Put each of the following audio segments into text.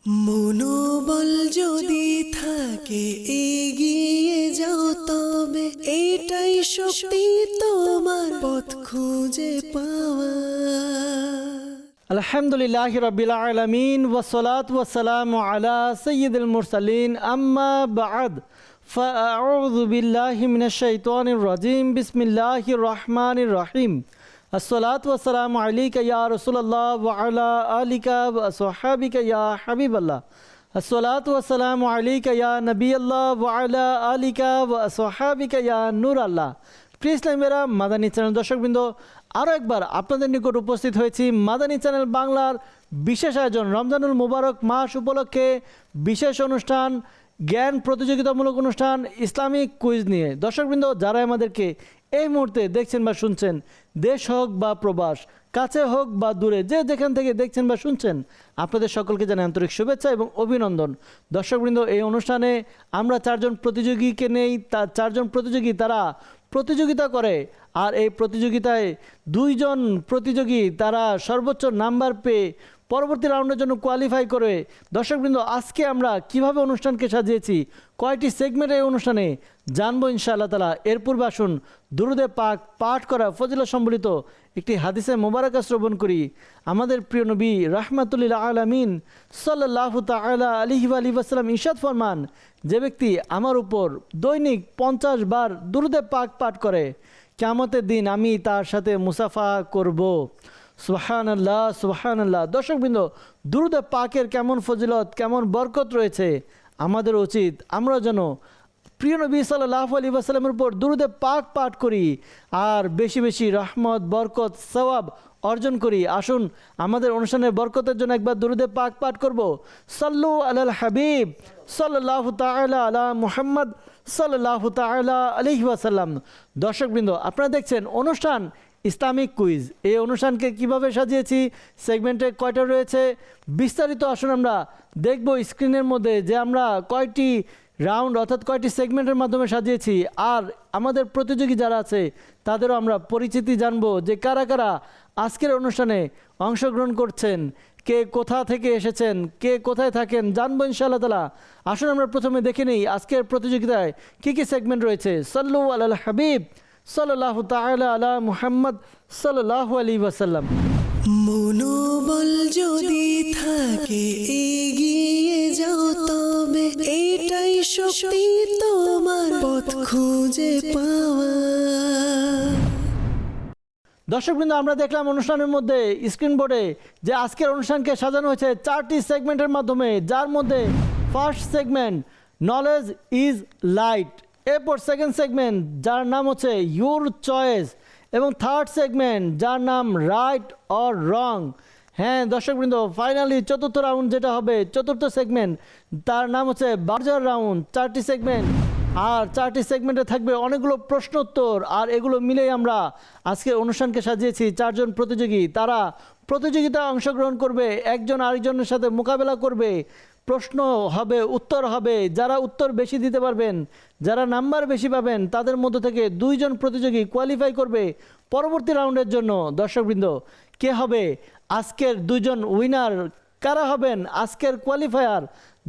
মনোবল যদি থাকে এগিয়ে যাও তবে এটাই শক্তি তোমার পথ খুঁজে পাওয়া। আলহামদুলিল্লাহি রাব্বিল আলামিন ওয়াসসালাতু ওয়াসসালামু আলা সাইয়্যিদিল মুরসালিন আম্মা বা'দ ফাআউযু বিল্লাহি মিনাশ শাইতানির রাজিম বিসমিল্লাহির রহমানির রহিম। আসসালাতু ওয়াসসালামু আলাইকা ইয়া রাসূলুল্লাহ ওয়া আলা আলিকা ওয়া আসহাবিকা ইয়া হাবিবাল্লাহ। আসসালাতু ওয়াসসালামু আলাইকা ইয়া নবিয়াল্লাহ ওয়া আলা আলিকা ওয়া আসহাবিকা ইয়া নূরাল্লাহ। প্রিয় ইসলামীরা, মাদানী চ্যানেল দর্শকবৃন্দ, আরও একবার আপনাদের নিকট উপস্থিত হয়েছি মাদানী চ্যানেল বাংলার বিশেষ আয়োজন রমজানুল মুবারক মাস উপলক্ষে বিশেষ অনুষ্ঠান, জ্ঞান প্রতিযোগিতামূলক অনুষ্ঠান, ইসলামিক কুইজ নিয়ে। দর্শকবৃন্দ, যারা আমাদেরকে এই মুহূর্তে দেখছেন বা শুনছেন, দেশ হোক বা প্রবাস, কাছে হোক বা দূরে, যে যেখান থেকে দেখছেন বা শুনছেন, আপনাদের সকলকে জানাই আন্তরিক শুভেচ্ছা এবং অভিনন্দন। দর্শকবৃন্দ, এই অনুষ্ঠানে আমরা চারজন প্রতিযোগীকে নেই। চারজন প্রতিযোগী তারা প্রতিযোগিতা করে, আর এই প্রতিযোগিতায় দুইজন প্রতিযোগী তারা সর্বোচ্চ নাম্বার পেয়ে পরবর্তী রাউন্ডের জন্য কোয়ালিফাই করে। দর্শকবৃন্দ, আজকে আমরা কিভাবে অনুষ্ঠানকে সাজিয়েছি, কয়টি সেগমেন্ট এই অনুষ্ঠানে জানবো ইনশাআল্লাহ তাআলা। এর পূর্বে আসুন দুরুদে পাক পাঠ করা ফজিলত সম্বলিত একটি হাদিসে মোবারকা শ্রবণ করি। আমাদের প্রিয় নবী রাহমাতুল্লিল আলামিন সাল্লাল্লাহু তাআলা আলাইহি ওয়া সাল্লাম ইরশাদ ফরমান, যে ব্যক্তি আমার উপর দৈনিক 50 বার দুরুদে পাক পাঠ করে, কিয়ামতের দিন আমি তার সাথে মুসাফা করব। সুবহানাল্লাহ, সুবহানাল্লাহ। দর্শকবৃন্দ, দুরুদে পাকের কেমন ফজিলত, কেমন বরকত রয়েছে, আমাদের উচিত আমরা যেন প্রিয় নবী সাল্লাল্লাহু আলাইহি ওয়াসাল্লামের উপর দুরুদে পাক পাঠ করি আর বেশি বেশি রহমত, বরকত, সওয়াব অর্জন করি। আসুন আমাদের অনুষ্ঠানের বরকতের জন্য একবার দুরুদে পাক পাঠ করব। সাল্লু আলাল হাবিব সাল্লাল্লাহু তাআলা আলা মুহাম্মদ সাল্লাল্লাহু তাআলা আলাইহি ওয়াসাল্লাম। দর্শকবৃন্দ, আপনারা দেখছেন অনুষ্ঠান ইসলামিক কুইজ। এই অনুষ্ঠানকে কিভাবে সাজিয়েছি, সেগমেন্টে কয়টা রয়েছে, বিস্তারিত আসুন আমরা দেখব স্ক্রিনের মধ্যে, যে আমরা কয়টি রাউন্ড অর্থাৎ কয়টি সেগমেন্টের মাধ্যমে সাজিয়েছি। আর আমাদের প্রতিযোগী যারা আছে তাদেরও আমরা পরিচিতি জানবো, যে কারা কারা আজকের অনুষ্ঠানে অংশগ্রহণ করছেন, কে কোথা থেকে এসেছেন, কে কোথায় থাকেন, জানবো ইনশাআল্লাহ তাআলা। আসুন আমরা প্রথমে দেখে নিই আজকের প্রতিযোগিতায় কী কী সেগমেন্ট রয়েছে। সাল্লু আলাল হাবিব সাল্লাল্লাহু তাআলা আলা মুহাম্মদ সাল্লাল্লাহু আলাইহি ওয়াসাল্লাম। মনোবল যদি থাকে এগিয়ে যাও তবে এটাই শক্তি তোমার পথ খুঁজে পাওয়া। দর্শকবৃন্দ, আমরা দেখলাম অনুষ্ঠানের মধ্যে স্ক্রিন বোর্ডে যে আজকের অনুষ্ঠানকে সাজানো হয়েছে 4টি সেগমেন্টের মাধ্যমে, যার মধ্যে first segment knowledge is light, এরপর সেকেন্ড সেগমেন্ট যার নাম হচ্ছে ইউর চয়েস, এবং থার্ড সেগমেন্ট যার নাম রাইট অর রং। হ্যাঁ দর্শকবৃন্দ, ফাইনালি চতুর্থ রাউন্ড যেটা হবে, চতুর্থ সেগমেন্ট, তার নাম হচ্ছে বাজার রাউন্ড। 4টি সেগমেন্ট, আর 4টি সেগমেন্টে থাকবে অনেকগুলো প্রশ্নোত্তর, আর এগুলো মিলেই আমরা আজকে অনুষ্ঠানকে সাজিয়েছি। 4জন প্রতিযোগী তারা প্রতিযোগিতায় অংশগ্রহণ করবে, একজন আরেকজনের সাথে মোকাবেলা করবে, প্রশ্ন হবে, উত্তর হবে। যারা উত্তর বেশি দিতে পারবেন, যারা নাম্বার বেশি পাবেন, তাদের মধ্য থেকে 2জন প্রতিযোগী কোয়ালিফাই করবে পরবর্তী রাউন্ডের জন্য। দর্শকবৃন্দ, কে হবে আজকের 2জন উইনার, কারা হবেন আজকের কোয়ালিফায়ার,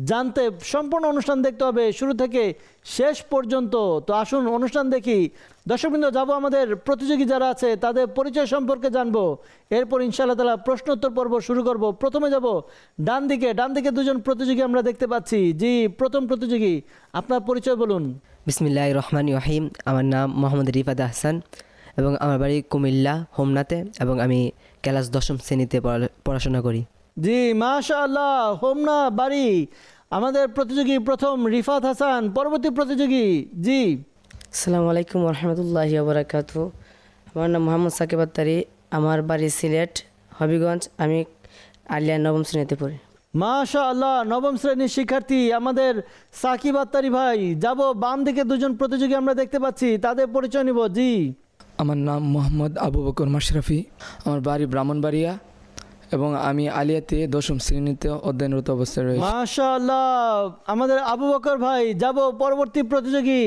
জানতে সম্পূর্ণ অনুষ্ঠান দেখতে হবে শুরু থেকে শেষ পর্যন্ত। তো আসুন অনুষ্ঠান দেখি। দর্শকবৃন্দ, যাব আমাদের প্রতিযোগী যারা আছে তাদের পরিচয় সম্পর্কে জানবো, এরপর ইনশাআল্লাহ তাআলা প্রশ্নোত্তর পর্ব শুরু করব। প্রথমে যাব ডান দিকে। 2জন প্রতিযোগী আমরা দেখতে পাচ্ছি। জি, প্রথম প্রতিযোগী, আপনার পরিচয় বলুন। বিসমিল্লাহির রহমানির রহিম। আমার নাম মোহাম্মদ রিফাত আহসান এবং আমার বাড়ি কুমিল্লা হোমনাতে, এবং আমি ক্লাস 10ম শ্রেণীতে পড়াশোনা করি। জি, মাশাআল্লাহ, হোমনা বাড়ি। আমাদের প্রতিযোগী প্রথম রিফাত হাসান। পরবর্তী প্রতিযোগী, জি। আসসালামু আলাইকুম ওরহমতুল্লাহি ওবরাকাতুহু। আমার নাম মোহাম্মদ সাকিব আত্তারি, আমার বাড়ি সিলেট হবিগঞ্জ, আমি আলিয়া 9ম শ্রেণীতে পড়ি। মাশাআল্লাহ, 9ম শ্রেণীর শিক্ষার্থী আমাদের সাকিব আত্তারি ভাই। যাব বাম দিকে, 2জন প্রতিযোগী আমরা দেখতে পাচ্ছি, তাদের পরিচয় নিব। জি। আমার নাম মোহাম্মদ আবু বকর মাশরাফি, আমার বাড়ি ব্রাহ্মণবাড়িয়া এবং আমি আলিয়াতে 10ম শ্রেণীতে অধ্যয়নরত অবস্থায় রয়েছি। মাশাআল্লাহ, আমাদের আবু বকর ভাই। যাব পরবর্তী প্রতিযোগী।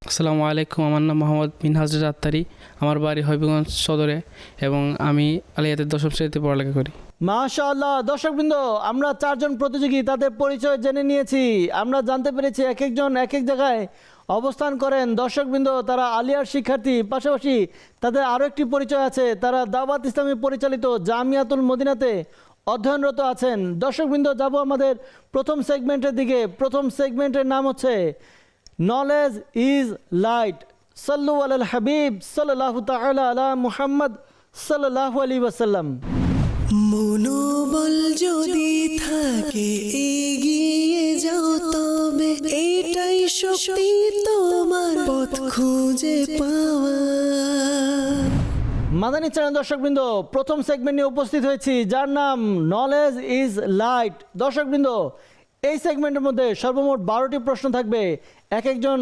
আসসালামু আলাইকুম, আমার নাম মোহাম্মদ মিনহাজ আত্তারি, আমার বাড়ি হবিগঞ্জ সদরে এবং আমি আলিয়াতে 10ম শ্রেণীতে পড়ালেখা করি। মাশাআল্লাহ। দর্শকবৃন্দ, আমরা 4 জন প্রতিযোগী, তাদের পরিচয় জেনে নিয়েছি। আমরা জানতে পেরেছি এক একজন এক এক জায়গায় অবস্থান করেন। দর্শকবৃন্দ, তারা আলিয়ার শিক্ষার্থী, পাশাপাশি তাদের আরও একটি পরিচয় আছে, তারা দাওয়াত ইসলামী পরিচালিত জামিয়াতুল মদিনাতে অধ্যয়নরত আছেন। দর্শকবৃন্দ, যাব আমাদের প্রথম সেগমেন্টের দিকে। প্রথম সেগমেন্টের নাম হচ্ছে নলেজ ইজ লাইট। সাল্লু আলাল হাবিব সাল্লাল্লাহু তাআলা আলা মুহাম্মদ সাল্লাল্লাহু আলাইহি ওয়াসাল্লাম। মনোবল যদি থাকে এগিয়ে যাও তবে এটাই শক্তি তোমার পথ খুঁজে পাওয়া। মাদানী চ্যানেল দর্শকবৃন্দ, প্রথম সেগমেন্ট নিয়ে উপস্থিত হয়েছি, যার নাম নলেজ ইজ লাইট। দর্শকবৃন্দ, এই সেগমেন্টের মধ্যে সর্বমোট 12টি প্রশ্ন থাকবে। এক একজন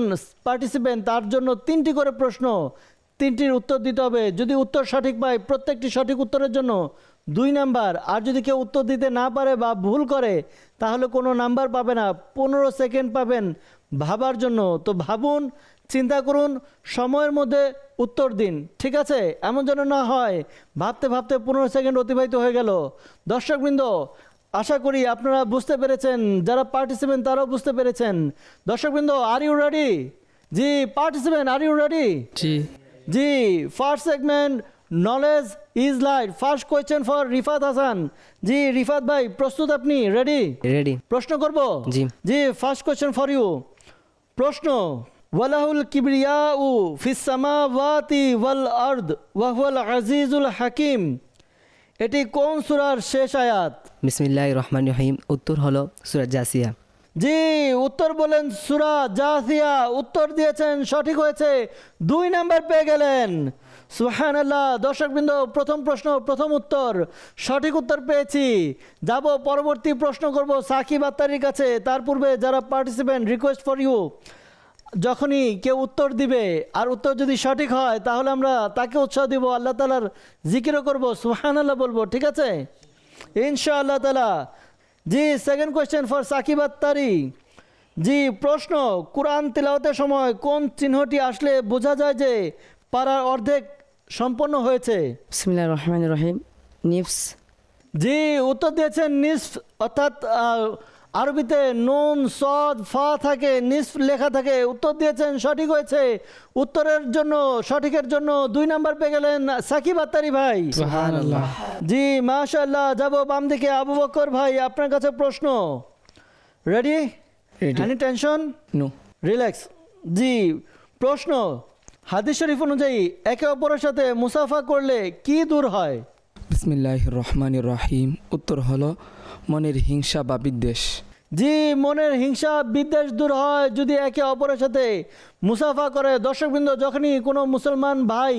পার্টিসিপেন্ট, তার জন্য 3টি করে প্রশ্ন, 3টির উত্তর দিতে হবে। যদি উত্তর সঠিক পায়, প্রত্যেকটি সঠিক উত্তরের জন্য 2 নাম্বার। আর যদি কেউ উত্তর দিতে না পারে বা ভুল করে, তাহলে কোনো নাম্বার পাবে না, 15 সেকেন্ড পাবেন ভাবার জন্য। তো ভাবুন, চিন্তা করুন, সময়ের মধ্যে উত্তর দিন, ঠিক আছে? এমন যেন না হয় ভাবতে ভাবতে 15 সেকেন্ড অতিবাহিত হয়ে গেল। দর্শকবৃন্দ, আশা করি আপনারা বুঝতে পেরেছেন, যারা পার্টিসিপেন্ট তারাও বুঝতে পেরেছেন। দর্শকবৃন্দ, আর ইউ রেডি? জি পার্টিসিপেন্ট, আর ইউ রেডি? জি। জি, first segment knowledge is light. First question for Rifat Hasan. জি রিফাত ভাই, প্রস্তুত আপনি? রেডি? রেডি। প্রশ্ন করব? জি। জি, ফার্স্ট কোয়েশ্চেন ফর ইউ। প্রশ্ন, ওয়ালাহুল কিবরিয়াউ ফিস সামাওয়াতি ওয়াল আরদ ওয়া হুয়াল আজিজুল হাকিম। এটি কোন সূরার শেষ আয়াত? বিসমিল্লাহির রহমানির রহিম। উত্তর হলো সূরা জাসিয়া। জি, উত্তর বলেন সূরা জাসিয়া। উত্তর দিয়েছেন, সঠিক হয়েছে, 2 নাম্বার পেয়ে গেলেন। সুবহানাল্লাহ। দর্শকবৃন্দ, প্রথম প্রশ্ন, প্রথম উত্তর, সঠিক উত্তর পেয়েছি। যাব পরবর্তী প্রশ্ন করব সাকিব আত্তারির কাছে। তার পূর্বে যারা পার্টিসিপেন্ট, রিকোয়েস্ট ফর ইউ, যখনই কেউ উত্তর দিবে আর উত্তর যদি সঠিক হয়, তাহলে আমরা তাকে উৎসাহ দিব, আল্লাহ তাআলার জিকিরও করব, সুবহানাল্লাহ বলবো, ঠিক আছে? ইনশাআল্লাহ তাআলা। জি, second question for Sakib Attari. জি, প্রশ্ন, কোরআন তিলাওয়াতের সময় কোন চিহ্নটি আসলে বোঝা যায় যে পারার অর্ধেক সম্পন্ন হয়েছে? বিসমিল্লাহির রহমানির রহিম। নিফস। জি, উত্তর দিয়েছেন নিসফ, অর্থাৎ আরবিতে নুন সদ ফা থাকে, নিসফ লেখা থাকে। উত্তর দিয়েছেন, সঠিক হয়েছে। উত্তরের জন্য, সঠিকের জন্য 2 নাম্বার পেয়ে গেলেন সাকিব আত্তারি ভাই। সুবহানাল্লাহ। জি মাশাআল্লাহ। যাব বাম দিকে, আবু বকর ভাই, আপনার কাছে প্রশ্ন। Ready? Ready. Any tension? No. Relax. জি, প্রশ্ন, হাদিস শরীফ অনুযায়ী একে অপরের সাথে মুসাফা করলে কি দূর হয়? বিসমিল্লাহির রহমানির রহিম। উত্তর হলো মনের হিংসা বা বিদ্বেষ। জি, মনের হিংসা বিদ্বেষ দূর হয় যদি একে অপরের সাথে মুসাফা করে। দর্শকবৃন্দ, যখনই কোনো মুসলমান ভাই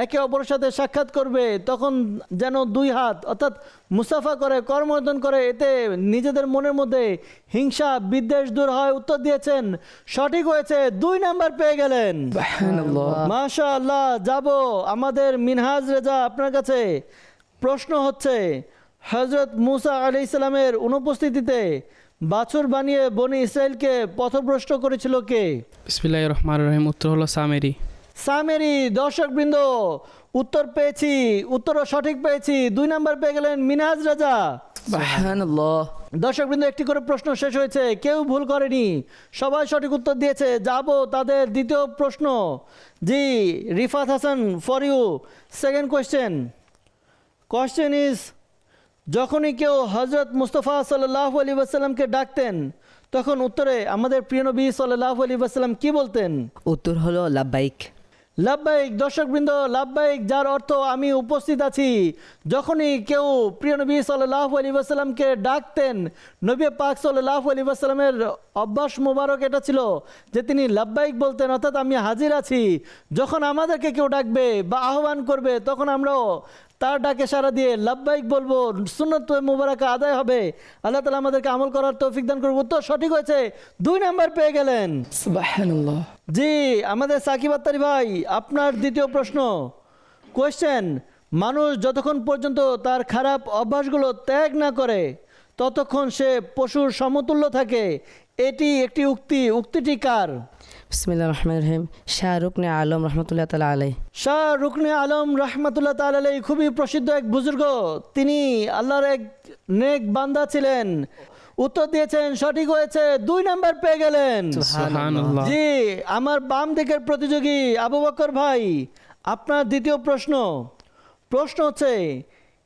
একে অপরের সাথে সাক্ষাৎ করবে, তখন যেন 2 হাত অর্থাৎ মুসাফা করে, করমর্দন করে, এতে নিজেদের মনের মধ্যে হিংসা বিদ্বেষ দূর হয়। উত্তর দিয়েছেন, সঠিক হয়েছে, 2 নাম্বার পেয়ে গেলেন। সুবহানাল্লাহ। মাশাআল্লাহ। যাব আমাদের মিনহাজ রেজা, আপনার কাছে প্রশ্ন হচ্ছে, হযরত মুসা আলাইহিস সালামের অনুপস্থিতিতে বাছুর বানিয়ে বনি ইসরাইলকে পথভ্রষ্ট করেছিল কে? বিসমিল্লাহির রহমানির রহিম। উত্তর হলো সামেরি। সামেরি। দর্শকবৃন্দ, উত্তর পেয়েছি, উত্তরও সঠিক পেয়েছি, 2 নাম্বার পেয়ে গেলেন মিনহাজ রাজা। সুবহানাল্লাহ। দর্শকবৃন্দ, একটি করে প্রশ্ন শেষ হয়েছে, কেউ ভুল করেনি, সবাই সঠিক উত্তর দিয়েছে। যাব তাদের দ্বিতীয় প্রশ্ন। জি, Rifat Hasan, for you second question. Question is, যখনই কেউ হযরত মুস্তাফা সাল্লাল্লাহু আলাইহি ওয়াসাল্লামকে ডাকতেন, তখন উত্তরে আমাদের প্রিয় নবী সাল্লাল্লাহু আলাইহি ওয়াসাল্লাম কি বলতেন? উত্তর হলো লাব্বাইক। লাব্বাইক। দর্শকবৃন্দ, লাব্বাইক, যার অর্থ আমি উপস্থিত আছি। যখনই কেউ প্রিয় নবী সাল্লাল্লাহু আলাইহি ওয়াসাল্লামকে ডাকতেন, নবী পাক সাল্লাল্লাহু আলাইহি ওয়াসাল্লামের অভ্যাস মোবারক এটা ছিল যে তিনি লাব্বাইক বলতেন, অর্থাৎ আমি হাজির আছি। যখন আমাদেরকে কেউ ডাকবে বা আহ্বান করবে, তখন আমরাও তার ডাকে সাড়া দিয়ে লাব্বাইক বলবো, সুন্নত মুবারাকা আদায় হবে। আল্লাহ তাআলা আমাদেরকে আমল করার তৌফিক দান করুন। উত্তর সঠিক হয়েছে, 2 নাম্বার পেয়ে গেলেন। সুবহানাল্লাহ। জি, আমাদের সাকিব আত্তারি ভাই, আপনার দ্বিতীয় প্রশ্ন। কোয়েশ্চেন, মানুষ যতক্ষণ পর্যন্ত তার খারাপ অভ্যাসগুলো ত্যাগ না করে, ততক্ষণ সে পশুর সমতুল্য থাকে। এটি একটি উক্তি। উক্তিটি কার? বিসমিল্লাহ রহমান রহিম শাহরুখনে আলম রহমতুল্লাহ তালা আলাই। শাহ রুকনে আলম রহমতুল্লাহ তাআলা খুবই প্রসিদ্ধ এক বুজুর্গ, তিনি আল্লাহর এক নেক বান্দা ছিলেন। উত্তর দিয়েছেন, সঠিক হয়েছে, 2 নাম্বার পেয়ে গেলেন। সুবহানাল্লাহ। জি, আমার বাম দিকের প্রতিযোগী আবু বকর ভাই, আপনার দ্বিতীয় প্রশ্ন হচ্ছে,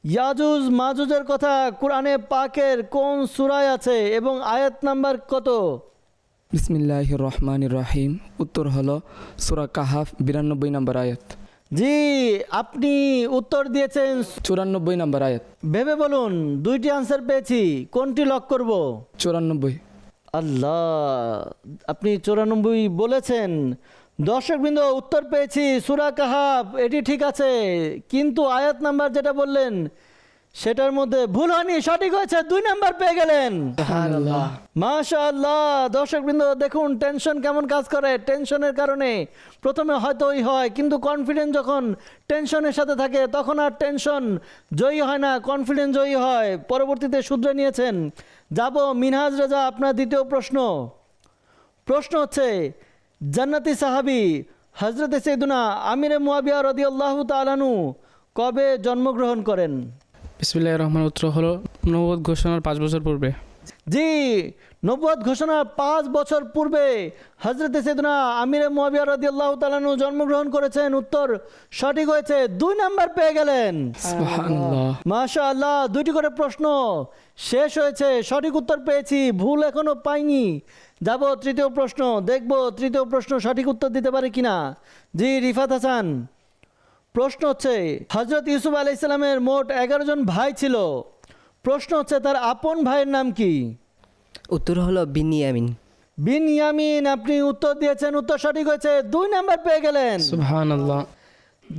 ইয়াজুজ মাজুজের কথা কোরআনে পাকের কোন সূরায় আছে এবং আয়াত নাম্বার কত? বিসমিল্লাহির রহমানির রহিম। উত্তর হলো সূরা কাহাফ 92 নম্বর আয়াত। জি, আপনি উত্তর দিয়েছেন 94 নম্বর আয়াত। ভেবে বলুন, 2টি আনসার পেয়েছি, কোনটি লক করব? 94। আল্লাহ, আপনি 94 বলেছেন। দর্শকবৃন্দ, উত্তর পেয়েছি সূরা কাহাফ, এটি ঠিক আছে, কিন্তু আয়াত নাম্বার যেটা বললেন সেটার মধ্যে ভুল হয়নি, সঠিক হয়েছে, 2 নাম্বার পেয়ে গেলেন। মাশাআল্লাহ। দর্শকবৃন্দ দেখুন টেনশন কেমন কাজ করে। টেনশনের কারণে প্রথমে হয়তো হয়, কিন্তু কনফিডেন্স যখন টেনশনের সাথে থাকে তখন আর টেনশন জয়ী হয় না, কনফিডেন্স জয়ী হয়। পরবর্তীতে শুধরে নিয়েছেন। যাব মিনহাজ রাজা, আপনার দ্বিতীয় প্রশ্ন হচ্ছে, জান্নাতি সাহাবী হযরত সাইয়েদুনা আমিরে মুয়াবিয়া রাদিয়াল্লাহু তাআলা আনহু কবে জন্মগ্রহণ করেন? বিসমিল্লাহির রহমান। উত্তর হলো নবুয়ত ঘোষণার 5 বছর পূর্বে। জি, নবুয়ত ঘোষণার 5 বছর পূর্বে হযরত সাইয়েদুনা আমিরে মুয়াবিয়া রাদিয়াল্লাহু তাআলা আনহু জন্মগ্রহণ করেছেন। উত্তর সঠিক হয়েছে, 2 নাম্বার পেয়ে গেলেন। সুবহানাল্লাহ। মাশাআল্লাহ, 2টি করে প্রশ্ন শেষ হয়েছে, সঠিক উত্তর পেয়েছি, ভুল এখনো পাইনি। যাব তৃতীয় প্রশ্ন, দেখব তৃতীয় প্রশ্ন সঠিক উত্তর দিতে পারে কিনা। জি, রিফাত হাসান, প্রশ্ন হচ্ছে, হযরত ইউসুফ আলাইহিস সালামের মোট 11 জন ভাই ছিল। প্রশ্ন হচ্ছে, তার আপন ভাইয়ের নাম কি? উত্তর হলো বিনিয়ামিন। বিনয়ামিন, আপনি উত্তর দিয়েছেন, উত্তর সঠিক হয়েছে, 2 নাম্বার পেয়ে গেলেন। সুবহানাল্লাহ।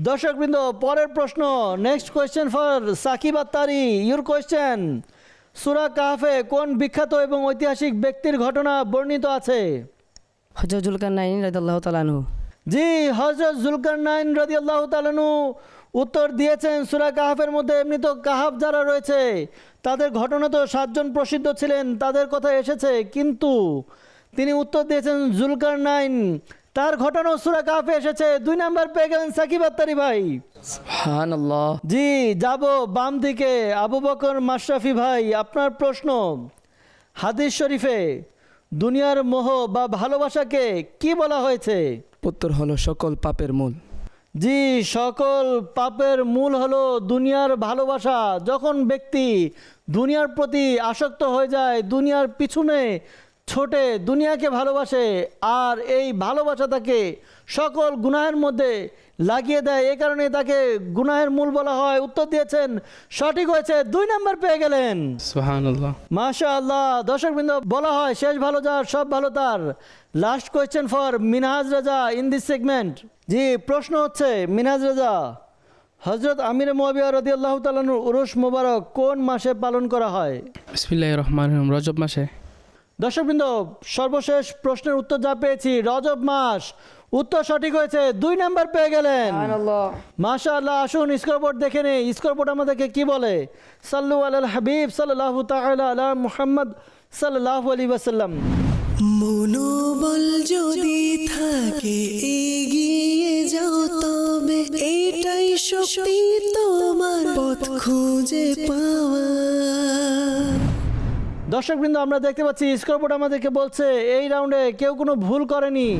দর্শকবৃন্দ, পরের প্রশ্ন, next question for Sakib Attari, your question, সূরা কাহফে কোন বিখ্যাত এবং ঐতিহাসিক ব্যক্তির ঘটনা বর্ণিত আছে? হযরত জুলকারনাইন রাদিয়াল্লাহু তাআলা আনহু। জি, হযরত জুলকারনাইন রাদিয়াল্লাহু তাআলা আনহু উত্তর দিয়েছেন। সূরা কাহফের মধ্যে এমনি তো কাহফ যারা রয়েছে তাদের ঘটনা তো 7 জন প্রসিদ্ধ ছিলেন, তাদের কথা এসেছে, কিন্তু তিনি উত্তর দিয়েছেন জুলকারনাইন, তার ঘটনা সূরা কাহফে এসেছে। 2 নাম্বার পেয়ে গেলেন সাকিব আত্তারি ভাই। সুবহানাল্লাহ। জি, যাব বাম দিকে আবু বকর মাশরাফি ভাই, আপনার প্রশ্ন, হাদিস শরীফে দুনিয়ার মোহ বা ভালোবাসাকে কি বলা হয়েছে? উত্তর হলো সকল পাপের মূল। জি, সকল পাপের মূল হলো দুনিয়ার ভালোবাসা। যখন ব্যক্তি দুনিয়ার প্রতি আসক্ত হয়ে যায়, দুনিয়ার পিছনে ছোটে, দুনিয়াকে ভালোবাসে, আর এই ভালোবাসা তাকে সকল গুনাহের মধ্যে লাগিয়ে দেয়, এই কারণে তাকে গুনাহের মূল বলা হয়। উত্তর দিয়েছেন, সঠিক হয়েছে, 2 নাম্বার পেয়ে গেলেন। সুবহানাল্লাহ। মাশাআল্লাহ। দর্শকবৃন্দ, বলা হয় শেষ ভালো যার সব ভালো তার। লাস্ট কোয়েশ্চেন ফর মিনহাজ রাজা ইন দিস সেগমেন্ট। জি, প্রশ্ন হচ্ছে, মিনহাজ রাজা, হযরত আমিরে মুয়াবিয়া রাদিয়াল্লাহু তাআলা আনহুর উরুস মোবারক কোন মাসে পালন করা হয়? বিসমিল্লাহির রহমানির রহিম। রজব মাসে। দর্শকবৃন্দ, সর্বশেষ প্রশ্নের উত্তর যা পেয়েছি, রজব মাস, উত্তর সঠিক হয়েছে, 2 নাম্বার পেয়ে গেলেন। মাশাআল্লাহ। আসুন স্কোরবোর্ড দেখে নেই, স্কোরবোর্ড আমাদেরকে কি বলে। সাল্লু আলাল হাবিব সাল্লাল্লাহু তাআলা আলা মুহাম্মদ সাল্লাল্লাহু আলাইহি ওয়াসাল্লাম। মনোবল যদি থাকে এগিয়ে যাও, তবে এটাই শক্তি তোমার পথ খুঁজে পাওয়া। দর্শকবৃন্দ, আমরা দেখতে পাচ্ছি স্কোরবোর্ড আমাদেরকে বলছে এই রাউন্ডে কেউ কোনো ভুল করেনি।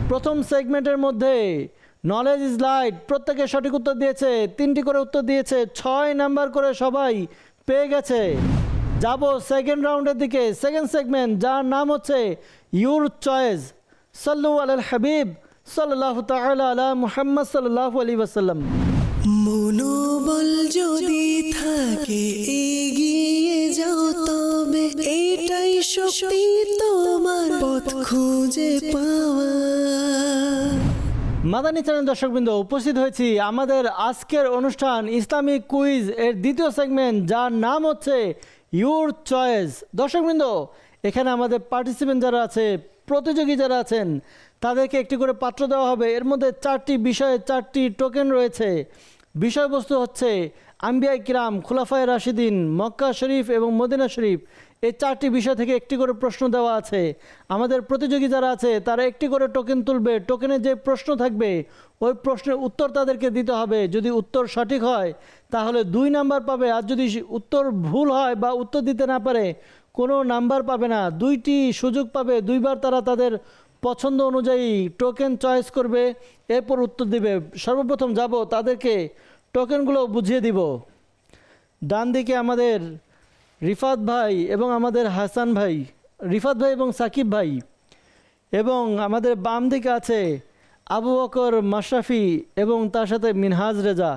প্রথম সেগমেন্টের মধ্যে নলেজ ইজ লাইট, প্রত্যেকে সঠিক উত্তর দিয়েছে, 3টি করে উত্তর দিয়েছে, 6 নাম্বার করে সবাই পেয়ে গেছে। যাব সেকেন্ড রাউন্ডের দিকে, সেকেন্ড সেগমেন্ট, যার নাম হচ্ছে ইউর চয়েস। সাল্লু আলাল হাবিব সাল্লাল্লাহু তাআলা আলা মুহাম্মদ সাল্লাল্লাহু আলাইহি ওয়াসাল্লাম। মনোবল যদি থাকে এগিয়ে যাও, তবে এটাই শক্তি তোমার পথ খুঁজে পাওয়া। মাদানী চ্যানেল দর্শকবৃন্দ, উপস্থিত হয়েছি আমাদের আজকের অনুষ্ঠান ইসলামিক কুইজ এর দ্বিতীয় সেগমেন্ট, যার নাম হচ্ছে ইউর চয়েস। দর্শকবৃন্দ, এখানে আমাদের পার্টিসিপেন্ট যারা আছে, প্রতিযোগী যারা আছেন, তাদেরকে একটি করে পাত্র দেওয়া হবে। এর মধ্যে 4টি বিষয়ে 4টি টোকেন রয়েছে। বিষয়বস্তু হচ্ছে আম্বিয়া কিরাম, খুলাফায়ে রাশিদিন, মক্কা শরীফ এবং মদিনা শরীফ, এই 4টি বিষয় থেকে একটি করে প্রশ্ন দেওয়া আছে। আমাদের প্রতিযোগী যারা আছে তারা একটি করে টোকেন তুলবে। টোকেনে যে প্রশ্ন থাকবে ওই প্রশ্নের উত্তর তাদেরকে দিতে হবে। যদি উত্তর সঠিক হয় তাহলে 2 নাম্বার পাবে, আর যদি উত্তর ভুল হয় বা উত্তর দিতে না পারে কোনো নাম্বার পাবে না। 2টি সুযোগ পাবে, 2বার তারা তাদের পছন্দ অনুযায়ী টোকেন চয়েস করবে, এরপর উত্তর দিবে। সর্বপ্রথম যাব তাদেরকে টোকেনগুলো বুঝিয়ে দিব। ডান দিকে আমাদের রিফাত ভাই এবং আমাদের হাসান ভাই, রিফাত ভাই এবং সাকিব ভাই, এবং আমাদের বাম দিকে আছে আবু বকর মাশরাফি এবং তার সাথে মিনহাজ রেজা।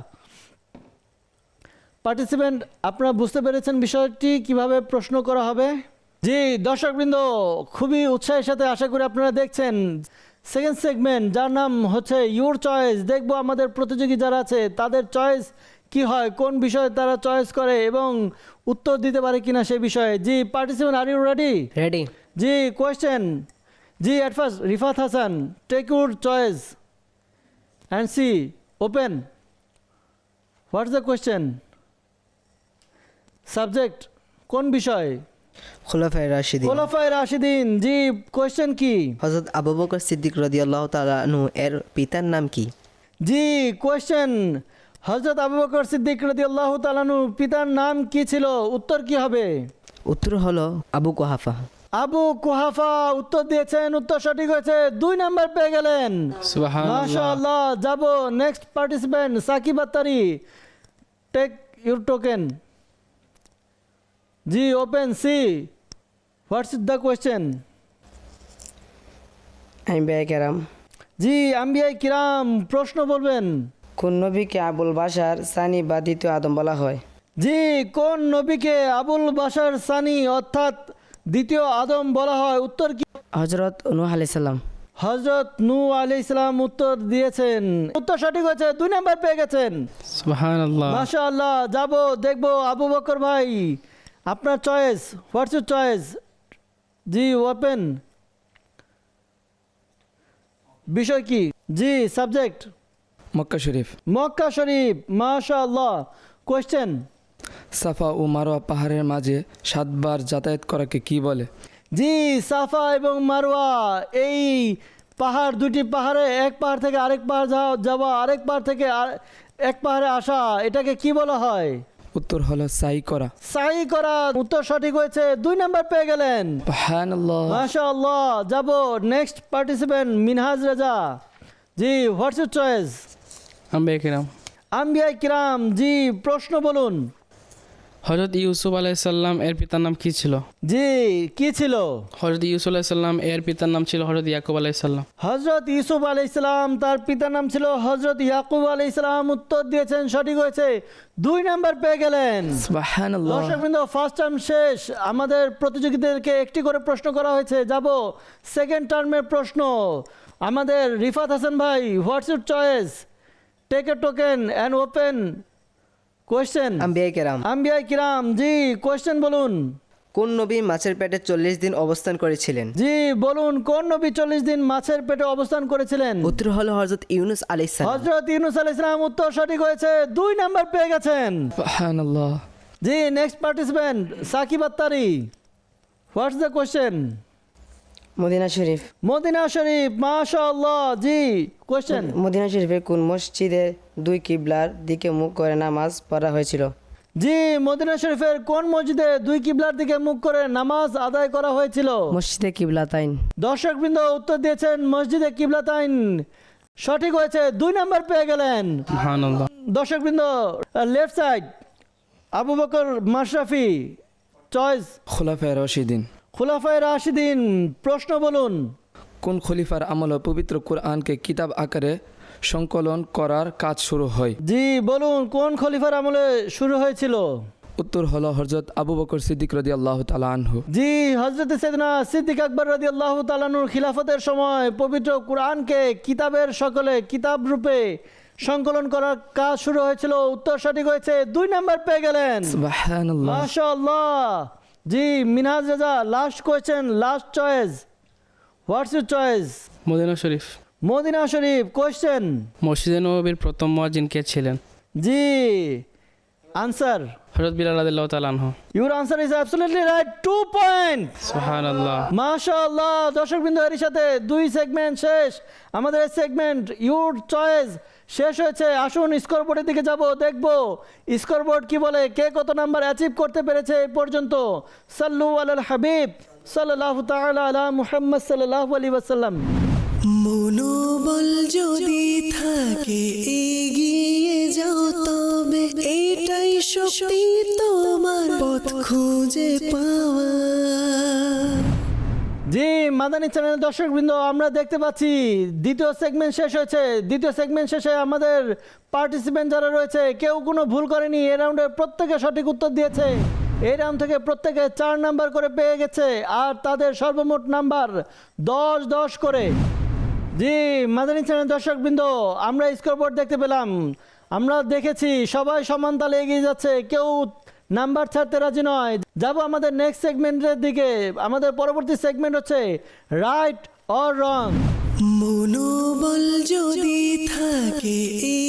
পার্টিসিপেন্ট, আপনারা বুঝতে পেরেছেন বিষয়টি কিভাবে প্রশ্ন করা হবে? জি দর্শকবৃন্দ, খুবই উৎসাহের সাথে আশা করি আপনারা দেখছেন সেকেন্ড সেগমেন্ট, যার নাম হচ্ছে ইউর চয়েস। দেখব আমাদের প্রতিযোগী যারা আছে তাদের চয়েস কি হয়, কোন বিষয়ে তারা চয়েস করে এবং উত্তর দিতে পারে কিনা সে বিষয়ে। জি participant, are you ready? Ready. জি কোয়েশ্চেন। জি at first Rifat Hasan, take your choice and see open. What's the question? Subject কোন বিষয়? খুলাফায়ে রাশিদিন। খোলাফায়ে রাশিদিন। জি কোয়েশ্চেন কি? হযরত আবু বকর সিদ্দিক রাদিয়াল্লাহু তাআলা আনহু এর পিতার নাম কি? জি কোয়েশ্চেন, হযরত আবু বকর সিদ্দিক রাদিয়াল্লাহু তাআলা আনহু পিতার নাম কি ছিল? উত্তর কি হবে? উত্তর হলো আবু কুহাফা। আবু কুহাফা উত্তর দিয়েছেন, উত্তর সঠিক হয়েছে, 2 নাম্বার পেয়ে গেলেন। সুবহানাল্লাহ। মাশাআল্লাহ। যাব next participant Sakib Attari, take your token. জি open, see what's the question? আমি ব্যয় কেরাম। জি আম্বিয়াই কিরাম প্রশ্ন বলবেন। কোন নবীকে আবুল বাশার সানি বা দ্বিতীয় আদম বলা হয়? জি কোন নবীকে আবুল বাশার সানি অর্থাৎ দ্বিতীয় আদম বলা হয়? উত্তর কি? হজরত নূহ আলাইহিস সালাম। হযরত নূহ আলাইহিস সালাম উত্তর দিয়েছেন, উত্তর সঠিক হয়েছে, 2 নাম্বার পেয়ে গেছেন। সুবহানাল্লাহ। মাশাআল্লাহ। যাব দেখবো আবু বকর ভাই, আপনার choice, what's your choice? G open. বিষয় কি? জি সাবজেক্ট মক্কা শরীফ। মক্কা শরীফ। মাশাআল্লাহ। কোয়েশ্চেন, সাফা ও মারোয়া পাহাড়ের মাঝে 7 বার যাতায়াত করাকে কি বলে? জি সাফা এবং মারওয়া এই পাহাড়, 2টি পাহাড়ে, এক পাহাড় থেকে আরেক পাহাড় যাওয়া, আরেক পাহাড় থেকে এক পাহাড়ে আসা, এটাকে কি বলা হয়? উত্তর হলো সাই করা। সাই করা। উত্তর সঠিক হয়েছে, 2 নাম্বার পেয়ে গেলেন। সুবহানাল্লাহ। মাশাআল্লাহ। যাব next participant Minhaj Reza. G what's your choice? আম্বিয়া কিরাম। আম্বিয়া কিরাম। জি প্রশ্ন বলুন। হযরত ইউসুফ আলাইহিস সালাম এর পিতার নাম কি ছিল? জি কি ছিল? হযরত ইউসুফ আলাইহিস সালাম এর পিতার নাম ছিল হযরত ইয়াকুব আলাইহিস সালাম। হযরত ইউসুফ আলাইহিস সালাম, তার পিতার নাম ছিল হযরত ইয়াকুব আলাইহিস সালাম। উত্তর দিয়েছেন, সঠিক হয়েছে, 2 নাম্বার পেয়ে গেলেন। সুবহানাল্লাহ। দর্শকবৃন্দ, ফার্স্ট টার্ম শেষ, আমাদের প্রতিযোগীদেরকে একটি করে প্রশ্ন করা হয়েছে। যাব সেকেন্ড টার্মের প্রশ্ন। আমাদের রিফাত হাসান ভাই, what's your choice? Take a token and open question. আম্বিয়া কেরাম। আম্বিয়া কিরাম। জি কোয়েশ্চেন বলুন। কোন নবী মাছের পেটে 40 দিন অবস্থান করেছিলেন? জি বলুন, কোন নবী 40 দিন মাছের পেটে অবস্থান করেছিলেন? উত্তর হলো হযরত ইউনুস আলাইহিস সালাম। হযরত ইউনুস আলাইহিস সালাম। উত্তর সঠিক হয়েছে, 2 নাম্বার পেয়ে গেছেন। সুবহানাল্লাহ। জি next participant Sakib Attari, what's the question? Madina Sharif. Madina Sharif. মাশাআল্লাহ। জি কোয়েশ্চেন? মদিনা শরীফে কোন মসজিদে 2 কিবলার দিকে মুখ করে নামাজ পড়া হয়েছিল? জি মদিনা শরীফের কোন মসজিদে 2 কিবলার দিকে মুখ করে নামাজ আদায় করা হয়েছিল? মসজিদে কিবলাতাইন। দর্শকবৃন্দ উত্তর দিয়েছেন মসজিদে কিবলাতাইন, সঠিক হয়েছে, 2 নাম্বার পেয়ে গেলেন। সুবহানাল্লাহ। দর্শকবৃন্দ left side Abu Bakar Mashrafi, choice? খুলাফায়ে রাশিদিন। খুলাফায়ে রাশিদিন। প্রশ্ন বলুন। কোন খলিফার আমলে পবিত্র কোরআনকে কিতাব আকারে সংকলন করার কাজ শুরু হয়? জি বলুন, কোন খলিফার আমলে শুরু হয়েছিল? উত্তর হলো হযরত আবু বকর সিদ্দিক রাদিয়াল্লাহু তাআলা আনহু। জি হযরত সাইয়েদনা সিদ্দিক আকবর রাদিয়াল্লাহু তাআলা আনহুর খিলাফতের সময় পবিত্র কোরআনকে কিতাবের সকলে কিতাব রূপে সংকলন করার কাজ শুরু হয়েছিল। উত্তর সঠিক হয়েছে, 2 নাম্বার পেয়ে গেলেন। সুবহানাল্লাহ। মাশাআল্লাহ। জি Minhaj Reza, last question, last choice, what's your choice? Madina Sharif. Madina Sharif. Question? মসজিদে নববীর প্রথম মুয়াজ্জিন কে ছিলেন? জি আনসার? হযরত বিলাল রাদিয়াল্লাহু তাআলা আনহু। Your answer is absolutely right. 2 points. সুবহানাল্লাহ। মাশাআল্লাহ। দর্শকবৃন্দ, এর সাথে 2 সেগমেন্ট শেষ। আমাদের এই সেগমেন্ট ইউর চয়েস শেষ হয়েছে। আসুন স্কোরবোর্ডের দিকে যাব, দেখব স্কোরবোর্ড কি বলে, কে কত নাম্বার অ্যাচিভ করতে পেরেছে এই পর্যন্ত। সাল্লু আলাল হাবিব সাল্লাল্লাহু তাআলা আলা মুহাম্মদ সাল্লাল্লাহু আলাইহি ওয়াসাল্লাম। মনোবল যদি থাকে এগিয়ে যাও তবে এটাই শক্তি তোমার পথ খুঁজে পাওয়া। জি মাদানী চ্যানেল দর্শকবৃন্দ, আমরা দেখতে পাচ্ছি দ্বিতীয় সেগমেন্ট শেষ হয়েছে। দ্বিতীয় সেগমেন্ট শেষে আমাদের পার্টিসিপেন্ট যারা রয়েছে কেউ কোনো ভুল করেনি। এই রাউন্ডে প্রত্যেকে সঠিক উত্তর দিয়েছে। এই রাউন্ড থেকে প্রত্যেকে 4 নাম্বার করে পেয়ে গেছে, আর তাদের সর্বমোট নাম্বার 10 করে। জি মাদানী চ্যানেল দর্শকবৃন্দ, আমরা স্কোরবোর্ড দেখতে পেলাম। আমরা দেখেছি সবাই সমান তালে এগিয়ে যাচ্ছে, কেউ নাম্বার ছাড়তে রাজি নয়। যাব আমাদের নেক্সট সেগমেন্টের দিকে। আমাদের পরবর্তী সেগমেন্ট হচ্ছে রাইট অর রং। মনোবল যদি থাকে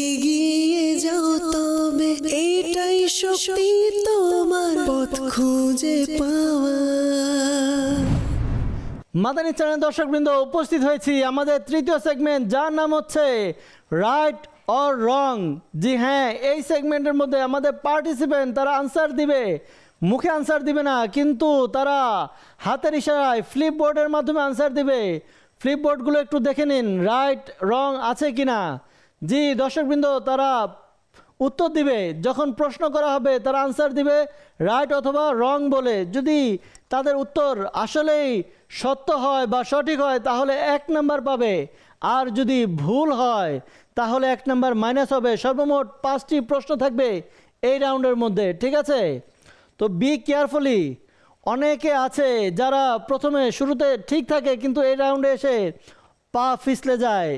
এগিয়ে যাও তবে এটাই শক্তি তোমার পথ খুঁজে পাওয়া। মাদানী চ্যানেল দর্শকবৃন্দ, উপস্থিত হয়েছি আমাদের তৃতীয় সেগমেন্ট, যার নাম হচ্ছে রাইট অর রং। জি হ্যাঁ, এই সেগমেন্টের মধ্যে আমাদের পার্টিসিপেন্ট তারা আনসার দিবে, মুখে আনসার দিবে না, কিন্তু তারা হাতের ইশারায় ফ্লিপবোর্ডের মাধ্যমে আনসার দিবে। ফ্লিপবোর্ডগুলো একটু দেখে নিন রাইট রং আছে কিনা। জি দর্শকবৃন্দ, তারা উত্তর দিবে, যখন প্রশ্ন করা হবে তারা আনসার দিবে রাইট অথবা রং বলে। যদি তাদের উত্তর আসলেই সত্য হয় বা সঠিক হয় তাহলে 1 নাম্বার পাবে, আর যদি ভুল হয় তাহলে 1 নাম্বার মাইনাস হবে। সর্বমোট 5টি প্রশ্ন থাকবে এই রাউন্ডের মধ্যে, ঠিক আছে? তো বি কেয়ারফুলি। অনেকে আছে যারা প্রথমে শুরুতে ঠিক থাকে কিন্তু এই রাউন্ডে এসে পা ফিসলে যায়,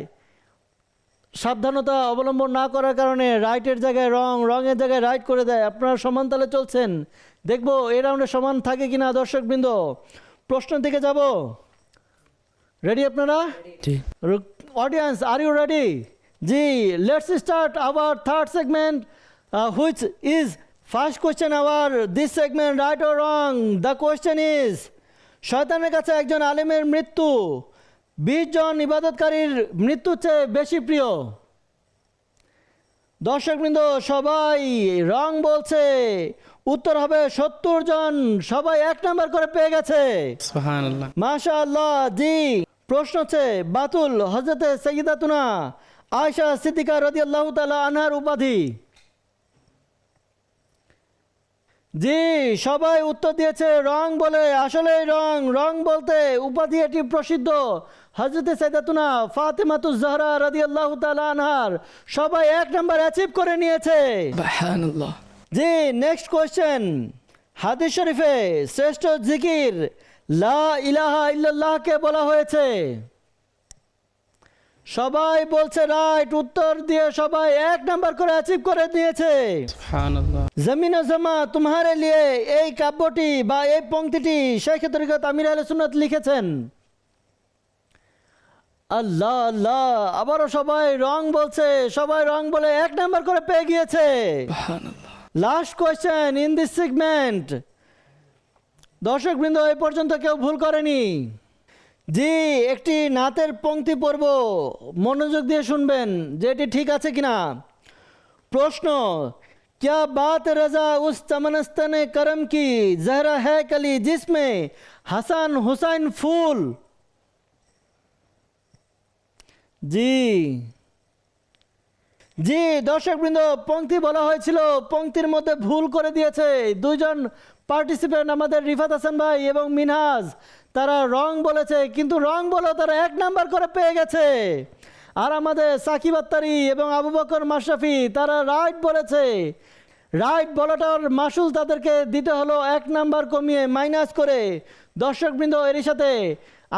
সাবধানতা অবলম্বন না করার কারণে রাইটের জায়গায় রং, রঙের জায়গায় রাইট করে দেয়। আপনারা সমান তালে চলছেন, দেখবো এই রাউন্ডে সমান থাকে কিনা। দর্শকবৃন্দ, প্রশ্ন দিকে যাব, রেডি আপনারা? Audience, are you ready? জি, let's start our third segment, which is first question our this segment, right or wrong. The question is, শয়তানের কাছে একজন আলেমের মৃত্যু 20 জন ইবাদতকারীর মৃত্যুর চেয়ে বেশি প্রিয়। দর্শকবৃন্দ সবাই রং বলছে, উত্তর হবে 70 জন। সবাই 1 নাম্বার করে পেয়ে গেছে। সুবহানাল্লাহ। মাশাআল্লাহ। জি, প্রশ্ন হচ্ছে বাতুল হযরতে সাইয়্যিদাতুনা আয়েশা সিদ্দিকা রাদিয়াল্লাহু তাআলা আনহার উপাধি। জি, সবাই উত্তর দিয়েছে রং বলে। আসলে রং, রং বলতে উপাধি এটি প্রসিদ্ধ হযরতে সাইয়্যিদাতুনা ফাতেমাতুজ জাহরা রাদিয়াল্লাহু তাআলা আনহার। সবাই 1 নাম্বার অ্যাচিভ করে নিয়েছে। সুবহানাল্লাহ। জি, নেক্সট কোয়েশ্চেন, হাদিস শরীফে শ্রেষ্ঠ জিকির লা ইলাহা ইল্লাল্লাহকে বলা হয়েছে। সবাই বলছে রাইট, উত্তর দিয়ে সবাই 1 নাম্বার করে অ্যাচিভ করে নিয়েছে। সুবহানাল্লাহ। জমিন ও জমা তোমারে লিয়ে, এই কাব্যটি বা এই পংক্তিটি শেখ তরিকত আমির আহলে সুন্নাত লিখেছেন। আল্লাহ আল্লাহ, আবারও সবাই রং বলছে। সবাই রং বলে 1 নাম্বার করে পেয়ে গিয়েছে। সুবহানাল্লাহ। Last question in this segment. দর্শকবৃন্দ, এই পর্যন্ত কেউ ভুল করেনি। জি, একটি নাতের পংক্তি পড়ব, মনোযোগ দিয়ে শুনবেন যে এটি ঠিক আছে কিনা। প্রশ্ন, क्या बात रजा उस चमनस्तन करम की, जहरा है कली जिसमें हसन हुसैन फूल। জি জি দর্শকবৃন্দ, পংক্তি বলা হয়েছিল, পংক্তির মধ্যে ভুল করে দিয়েছে 2 জন পার্টিসিপেন্ট, আমাদের রিফাত হাসান ভাই এবং মিনহাজ। তারা রং বলেছে, কিন্তু রং বলেও তারা 1 নাম্বার করে পেয়ে গেছে। আর আমাদের সাকিব আত্তারি এবং আবু বকর মাশরাফি তারা রাইট বলেছে। রাইট বলাটার মাসুল তাদেরকে দিতে হলো 1 নাম্বার কমিয়ে মাইনাস করে। দর্শকবৃন্দ, এরই সাথে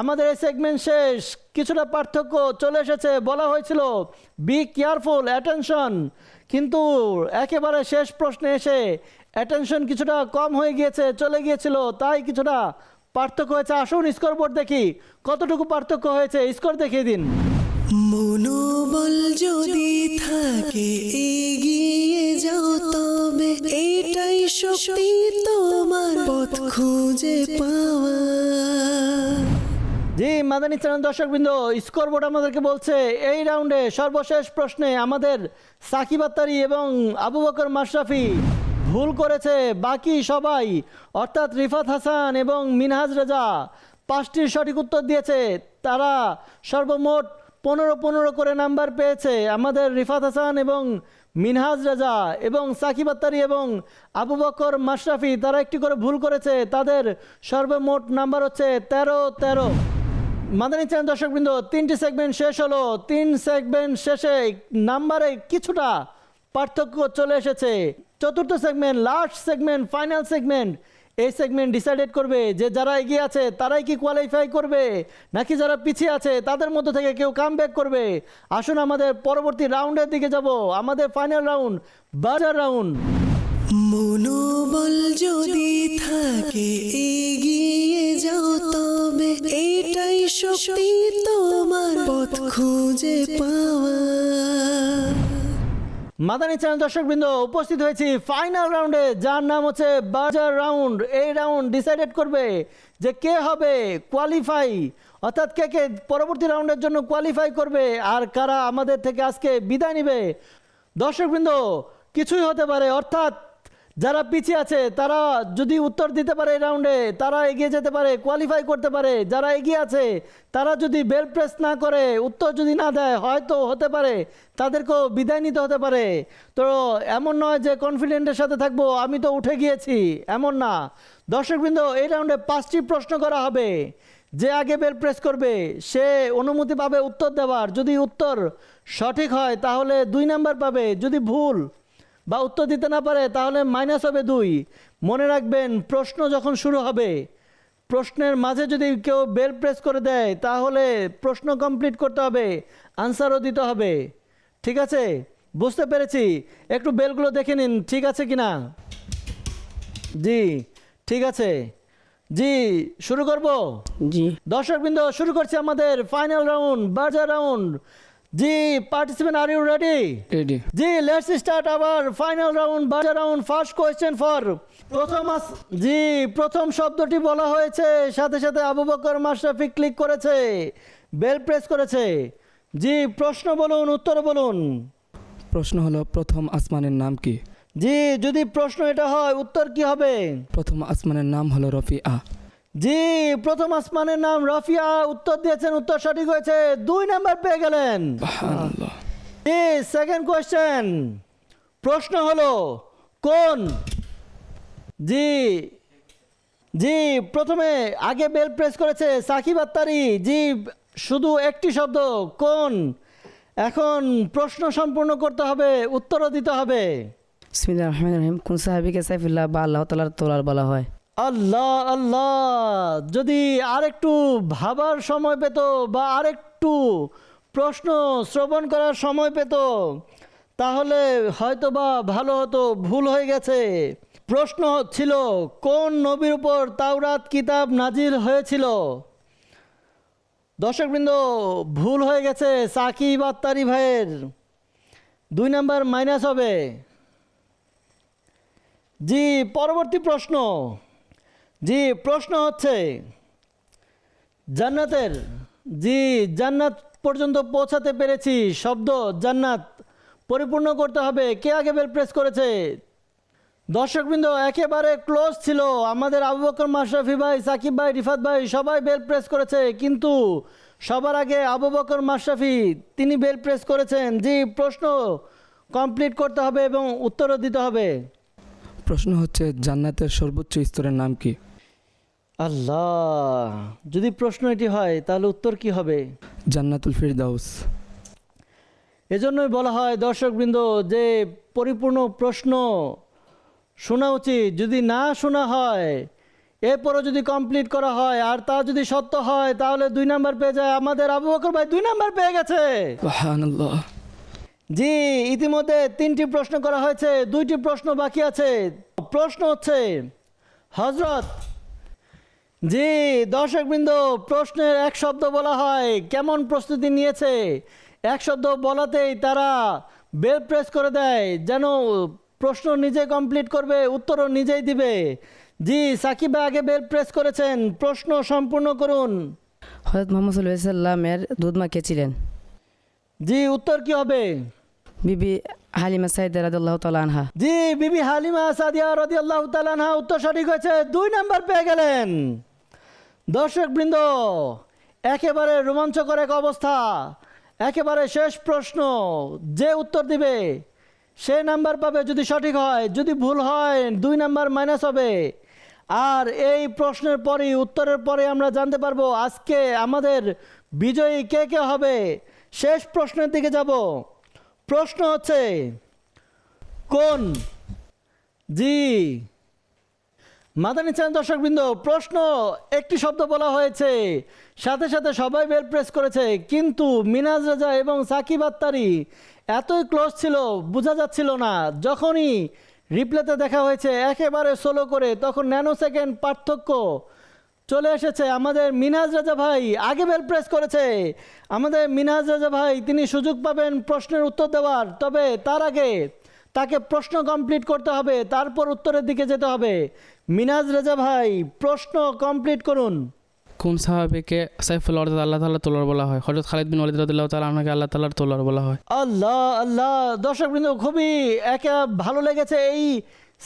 আমাদের এই সেগমেন্ট শেষ। কিছুটা পার্থক্য চলে এসেছে। বলা হয়েছিল বি কেয়ারফুল, অ্যাটেনশন, কিন্তু একেবারে শেষ প্রশ্নে এসে অ্যাটেনশন কিছুটা কম হয়ে গিয়েছে, চলে গিয়েছিল, তাই কিছুটা পার্থক্য হয়েছে। আসুন স্কোরবোর্ড দেখি কতটুকু পার্থক্য হয়েছে, স্কোর দেখিয়ে দিন। মনোবল যদি থাকে এগিয়ে যাও তবে এটাই শক্তি তোমার পথ খুঁজে পাওয়া। জি মাদানী চ্যানেল দর্শকবৃন্দ, স্কোরবোর্ড আমাদেরকে বলছে এই রাউন্ডে সর্বশেষ প্রশ্নে আমাদের সাকিব আত্তারি এবং আবু বকর মাশরাফি ভুল করেছে। বাকি সবাই অর্থাৎ রিফাত হাসান এবং মিনহাজ রেজা 5টির সঠিক উত্তর দিয়েছে। তারা সর্বমোট 15 করে নাম্বার পেয়েছে। আমাদের রিফাত হাসান এবং মিনহাজ রেজা এবং সাকিব আত্তারি এবং আবু বকর মাশরাফি তারা একটি করে ভুল করেছে। তাদের সর্বমোট নাম্বার হচ্ছে 13। মাদানী চ্যানেল দর্শকবৃন্দ, 3টি সেগমেন্ট শেষ হলো। 3 সেগমেন্ট শেষে নাম্বারে কিছুটা পার্থক্য চলে এসেছে। 4র্থ segment, last segment, final segment, এই সেগমেন্ট ডিসাইডেড করবে যে যারা এগিয়ে আছে তারাই কি কোয়ালিফাই করবে নাকি যারা পিছিয়ে আছে তাদের মধ্য থেকে কেউ কামব্যাক করবে। আসুন আমাদের পরবর্তী রাউন্ডের দিকে যাব। আমাদের ফাইনাল রাউন্ড, বাজার রাউন্ড। মনোবল যদি থাকে এগিয়ে যাও তবে এটাই শক্তি তোমার পথ খুঁজে পাওয়া। মাদানী চ্যানেল দর্শকবৃন্দ, উপস্থিত হয়েছি ফাইনাল রাউন্ডে, যার নাম হচ্ছে বাজার রাউন্ড। এই রাউন্ড ডিসাইডেড করবে যে কে হবে কোয়ালিফাই, অর্থাৎ কে কে পরবর্তী রাউন্ডের জন্য কোয়ালিফাই করবে আর কারা আমাদের থেকে আজকে বিদায় নেবে। দর্শকবৃন্দ, কিছুই হতে পারে, অর্থাৎ যারা পিছিয়ে আছে তারা যদি উত্তর দিতে পারে এই রাউন্ডে তারা এগিয়ে যেতে পারে, কোয়ালিফাই করতে পারে। যারা এগিয়ে আছে তারা যদি বেল প্রেস না করে, উত্তর যদি না দেয়, হয়তো হতে পারে তাদেরকেও বিদায় নিতে হতে পারে। তো এমন নয় যে কনফিডেন্টের সাথে থাকবো আমি তো উঠে গিয়েছি, এমন না। দর্শকবৃন্দ, এই রাউন্ডে 5টি প্রশ্ন করা হবে। যে আগে বেল প্রেস করবে সে অনুমতি পাবে উত্তর দেওয়ার। যদি উত্তর সঠিক হয় তাহলে 2 নাম্বার পাবে, যদি ভুল বা উত্তর দিতে না পারে তাহলে মাইনাস হবে 2। মনে রাখবেন, প্রশ্ন যখন শুরু হবে, প্রশ্নের মাঝে যদি কেউ বেল প্রেস করে দেয় তাহলে প্রশ্ন কমপ্লিট করতে হবে, আনসারও দিতে হবে। ঠিক আছে, বুঝতে পেরেছি। একটু বেলগুলো দেখে নিন ঠিক আছে কিনা। জি ঠিক আছে, জি শুরু করব। জি দর্শকবৃন্দ, শুরু করছি আমাদের ফাইনাল রাউন্ড, বাজার রাউন্ড। জি participant, are you ready? Ready. জি let's start our final round, buzzer round. First question for প্রথম শব্দটি বলা হয়েছে, সাথে সাথে আবু বকর মাশরাফি ক্লিক করেছে, বেল প্রেস করেছে। জি প্রশ্ন বলুন, উত্তর বলুন। প্রশ্ন হলো প্রথম আসমানের নাম কি? জি যদি প্রশ্ন এটা হয়, উত্তর কি হবে? প্রথম আসমানের নাম হলো রফিআ। জি প্রথম আসমানের নাম রফিয়া, উত্তর দিয়েছেন, উত্তর সঠিক হয়েছে, 2 নাম্বার পেয়ে গেলেন। সুবহানাল্লাহ। জি সেকেন্ড কোয়েশ্চেন, প্রশ্ন হলো কোন, জি জি প্রথমে আগে বেল প্রেস করেছে সাকিব আত্তারি। জি শুধু একটি শব্দ কোন। এখন প্রশ্ন সম্পূর্ণ করতে হবে, উত্তরও দিতে হবে। বিসমিল্লাহির রহমানির রহিম। কোন সাহাবীকে সাইফুল্লাহ বা আল্লাহ তাআলার তলোয়ার বলা হয়? আল্লাহ আল্লাহ, যদি আরেকটু ভাবার সময় পেত বা আরেকটু প্রশ্ন শ্রবণ করার সময় পেত তাহলে হয়তো বা ভালো হতো। ভুল হয়ে গেছে। প্রশ্ন ছিল কোন নবীর উপর তাওরাত কিতাব নাজিল হয়েছিল। দর্শকবৃন্দ, ভুল হয়ে গেছে সাকিব আত্তারি ভাইয়ের, 2 নাম্বার মাইনাস হবে। জি পরবর্তী প্রশ্ন। জি প্রশ্ন হচ্ছে জান্নাতের, জি জান্নাত পর্যন্ত পৌঁছাতে পেরেছি, শব্দ জান্নাত পরিপূর্ণ করতে হবে। কে আগে বেল প্রেস করেছে? দর্শকবৃন্দ একেবারে ক্লোজ ছিল। আমাদের আবু বকর মাশরাফি ভাই, সাকিব ভাই, রিফাত ভাই সবাই বেল প্রেস করেছে, কিন্তু সবার আগে আবু বকর মাশরাফি তিনি বেল প্রেস করেছেন। জি প্রশ্ন কমপ্লিট করতে হবে এবং উত্তরও দিতে হবে। প্রশ্ন হচ্ছে জান্নাতের সর্বোচ্চ স্তরের নাম কি? আল্লাহ, যদি প্রশ্ন এটি হয় তাহলে উত্তর কি হবে? জান্নাতুল ফিরদাউস। এজন্যই বলা হয় দর্শকবৃন্দ যে পরিপূর্ণ প্রশ্ন শোনা উচিত। যদি না শোনা হয়, এরপরও যদি কমপ্লিট করা হয় আর তা যদি সত্য হয় তাহলে 2 নাম্বার পেয়ে যায়। আমাদের আবু বকর ভাই 2 নাম্বার পেয়ে গেছে। সুবহানাল্লাহ। জি ইতিমধ্যে 3টি প্রশ্ন করা হয়েছে, 2টি প্রশ্ন বাকি আছে। প্রশ্ন হচ্ছে হযরত, জি দর্শকবৃন্দ প্রশ্নের এক শব্দ বলা হয়, কেমন প্রস্তুতি নিয়েছে। এক শব্দ বলাতেই তারা বেল প্রেস করে দেয়, যেন প্রশ্ন নিজে কমপ্লিট করবে, উত্তরও নিজেই দিবে। জি, সাকিব ভাই আগে বেল প্রেস করেছেন, প্রশ্ন সম্পূর্ণ করুন। হজরত মোহাম্মদ সাল্লামের দুধ মাখিয়েছিলেন। জি, উত্তর কি হবে? বিবি হালিমা সাইদা রাদিয়াল্লাহু তাআলা আনহা। জি, বিবি হালিমা সাদিয়া রাদিয়াল্লাহু তাআলা আনহা, উত্তর সঠিক হয়েছে, 2 নাম্বার পেয়ে গেলেন। দর্শকবৃন্দ, একেবারে রোমাঞ্চকর এক অবস্থা। একেবারে শেষ প্রশ্ন, যে উত্তর দিবে সে নাম্বার পাবে যদি সঠিক হয়, যদি ভুল হয় 2 নাম্বার মাইনাস হবে। আর এই প্রশ্নের পরেই, উত্তরের পরে আমরা জানতে পারবো আজকে আমাদের বিজয়ী কে কে হবে। শেষ প্রশ্নের দিকে যাব। প্রশ্ন হচ্ছে কোন, জি মাদানী চ্যানেল দর্শকবৃন্দ, প্রশ্ন একটি শব্দ বলা হয়েছে, সাথে সাথে সবাই বেল প্রেস করেছে, কিন্তু মিনাজ রাজা এবং সাকিব আত্তারি এতই ক্লোজ ছিল বোঝা যাচ্ছিল না। যখনই রিপ্লেতে দেখা হয়েছে একেবারে স্লো করে, তখন ন্যানো সেকেন্ড পার্থক্য চলে এসেছে। আমাদের মিনাজ রাজা ভাই আগে বেল প্রেস করেছে। আমাদের মিনাজ রাজা ভাই তিনি সুযোগ পাবেন প্রশ্নের উত্তর দেওয়ার, তবে তার আগে তাকে প্রশ্ন কমপ্লিট করতে হবে, তারপর উত্তরের দিকে যেতে হবে। মিনাজ রাজা ভাই প্রশ্ন কমপ্লিট করুন। কোন সাহাবীকে সাইফুল্লাহ অর্থাৎ আল্লাহ তাআলার তলোয়ার বলা হয়? হযরত খালিদ বিন ওয়ালিদ রাদিয়াল্লাহু তাআলা আনহুকে আল্লাহ তাআলার তলোয়ার বলা হয়। আল্লাহ আল্লাহ, দর্শকবৃন্দ খুবই একে ভালো লেগেছে এই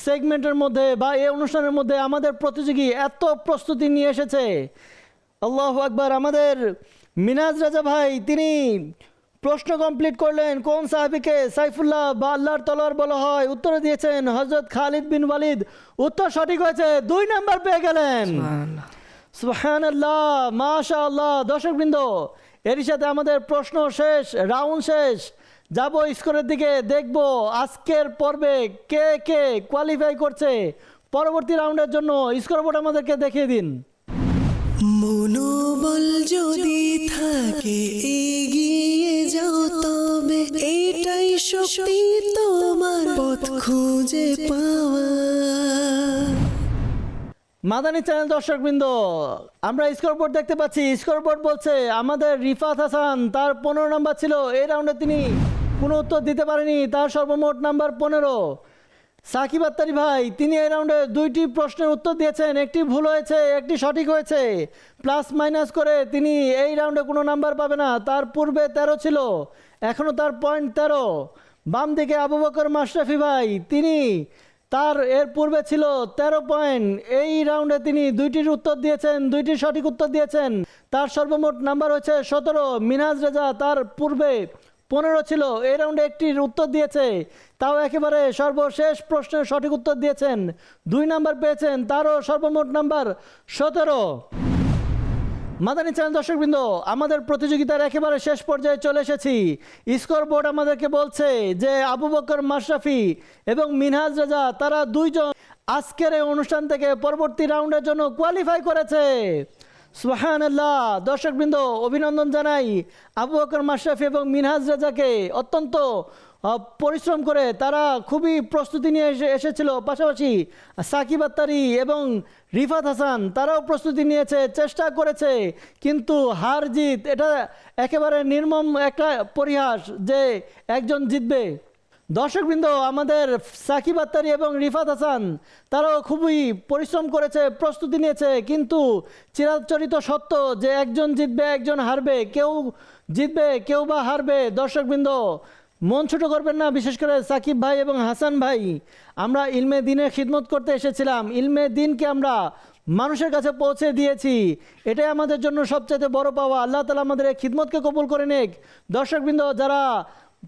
সেগমেন্টের মধ্যে বা এই অনুষ্ঠানের মধ্যে আমাদের প্রতিযোগী এত প্রস্তুতি নিয়ে এসেছে। আল্লাহু আকবার। আমাদের মিনাজ রাজা ভাই তিনি প্রশ্ন কমপ্লিট করলেন, কোন সাহাবীকে সাইফুল্লাহ বা আল্লাহর তলোয়ার বলা হয়? উত্তরে দিয়েছেন হযরত খালিদ বিন ওয়ালিদ, উত্তর সঠিক হয়েছে, 2 নাম্বার পেয়ে গেলেন। সুবহানাল্লাহ, মাশাআল্লাহ। দর্শকবৃন্দ, এরই সাথে আমাদের প্রশ্ন শেষ, রাউন্ড শেষ। যাব স্কোরের দিকে, দেখব আজকের পর্বে কে কে কোয়ালিফাই করছে পরবর্তী রাউন্ডের জন্য। স্কোরবোর্ড আমাদেরকে দেখিয়ে দিন। মনোবল যদি থাকে এগিয়ে যাও তবে এটাই শক্তি তোমার পথ খুঁজে পাওয়া। মাদানী চ্যানেল দর্শকবৃন্দ, আমরা স্কোরবোর্ড দেখতে পাচ্ছি। স্কোরবোর্ড বলছে আমাদের রিফাত হাসান, তার 15 নাম্বার ছিল, এই রাউন্ডে তিনি কোনো উত্তর দিতে পারেনি, তার সর্বমোট নাম্বার 15। সাকিব আত্তারি ভাই তিনি এই রাউন্ডে 2টি প্রশ্নের উত্তর দিয়েছেন, একটি ভুল হয়েছে, একটি সঠিক হয়েছে। প্লাস মাইনাস করে তিনি এই রাউন্ডে কোনো নাম্বার পাবে না। তার পূর্বে 13 ছিল, এখনও তার পয়েন্ট 13। বাম দিকে আবু বকর মাশরাফি ভাই, তিনি তার এর পূর্বে ছিল 13 পয়েন্ট। এই রাউন্ডে তিনি 2টির উত্তর দিয়েছেন, 2টি সঠিক উত্তর দিয়েছেন, তার সর্বমোট নাম্বার হচ্ছে 17। মিনাজ রেজা তার পূর্বে 15 ছিল, এই রাউন্ডে একটির উত্তর দিয়েছে, তাও একেবারে সর্বশেষ প্রশ্নের সঠিক উত্তর দিয়েছেন, 2 নাম্বার পেয়েছেন, তারও সর্বমোট নাম্বার 17। মাদানী চ্যানেল দর্শকবৃন্দ, আমাদের প্রতিযোগিতার একেবারে শেষ পর্যায়ে চলে এসেছি। স্কোর বোর্ড আমাদেরকে বলছে যে আবু বকর মাশরাফি এবং মিনহাজ রাজা তারা 2 জন আজকের এই অনুষ্ঠান থেকে পরবর্তী রাউন্ডের জন্য কোয়ালিফাই করেছে। সুবহানাল্লাহ। দর্শকবৃন্দ, অভিনন্দন জানাই আবু বকর মাশরাফি এবং মিনহাজ রাজাকে। অত্যন্ত পরিশ্রম করে তারা খুবই প্রস্তুতি নিয়ে এসেছিল। পাশাপাশি সাকিব আত্তারি এবং রিফাত হাসান তারাও প্রস্তুতি নিয়েছে, চেষ্টা করেছে, কিন্তু হার জিত এটা একেবারে নির্মম একটা পরিহাস যে একজন জিতবে। দর্শকবৃন্দ, আমাদের সাকিব আত্তারি এবং রিফাত হাসান তারাও খুবই পরিশ্রম করেছে, প্রস্তুতি নিয়েছে, কিন্তু চিরাচরিত সত্য যে একজন জিতবে একজন হারবে, কেউ জিতবে কেউ বা হারবে। দর্শকবৃন্দ, মন ছোটো করবেন না, বিশেষ করে সাকিব ভাই এবং হাসান ভাই। আমরা ইলমে দিনের খিদমত করতে এসেছিলাম, ইলমে দিনকে আমরা মানুষের কাছে পৌঁছে দিয়েছি, এটাই আমাদের জন্য সবচেয়ে বড় পাওয়া। আল্লাহ তাআলা আমাদের এই খিদমতকে কবুল করে নেক। দর্শকবৃন্দ, যারা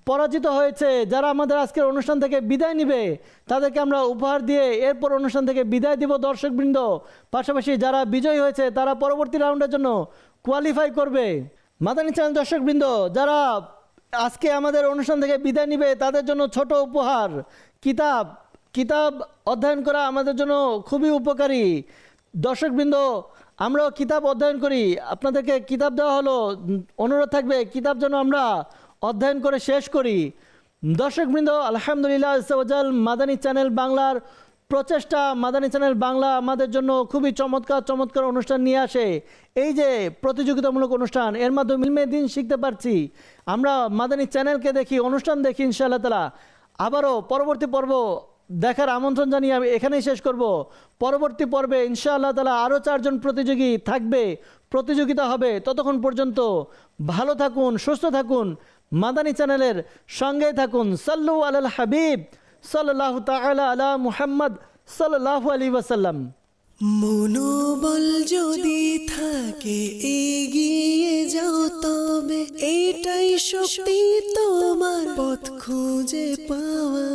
পরাজিত হয়েছে, যারা আমাদের আজকের অনুষ্ঠান থেকে বিদায় নেবে, তাদেরকে আমরা উপহার দিয়ে এরপর অনুষ্ঠান থেকে বিদায় দিব। দর্শকবৃন্দ, পাশাপাশি যারা বিজয়ী হয়েছে তারা পরবর্তী রাউন্ডের জন্য কোয়ালিফাই করবে। মাদানী চ্যানেল দর্শকবৃন্দ, যারা আজকে আমাদের অনুষ্ঠান থেকে বিদায় নিবে তাদের জন্য ছোট উপহার, কিতাব অধ্যয়ন করা আমাদের জন্য খুবই উপকারী। দর্শকবৃন্দ, আমরাও কিতাব অধ্যয়ন করি, আপনাদেরকে কিতাব দেওয়া হলো, অনুরোধ থাকবে কিতাব যেন আমরা অধ্যয়ন করে শেষ করি। দর্শকবৃন্দ, আলহামদুলিল্লাহ আজ্জাওয়াজাল, মাদানী চ্যানেল বাংলার প্রচেষ্টা, মাদানী চ্যানেল বাংলা আমাদের জন্য খুবই চমৎকার অনুষ্ঠান নিয়ে আসে। এই যে প্রতিযোগিতামূলক অনুষ্ঠান, এর মাধ্যমে ইলমে দিন শিখতে পারছি। আমরা মাদানী চ্যানেলকে দেখি, অনুষ্ঠান দেখি, ইনশাআল্লাহ তাআলা আবারও পরবর্তী পর্ব দেখার আমন্ত্রণ জানিয়ে আমি এখানেই শেষ করব। পরবর্তী পর্বে ইনশাআল্লাহ তাআলা আরও 4 জন প্রতিযোগী থাকবে, প্রতিযোগিতা হবে। ততক্ষণ পর্যন্ত ভালো থাকুন, সুস্থ থাকুন, মাদানী চ্যানেলের সঙ্গেই থাকুন। সাল্লু আলাল হাবিব সাল্লাল্লাহু তাআলা আলা মুহাম্মদ সাল্লাল্লাহু আলাইহি ওয়াসাল্লাম। মনোবল যদি থাকে এগিয়ে যাও তবে এটাই শক্তি তোমার পথ খুঁজে পাওয়া।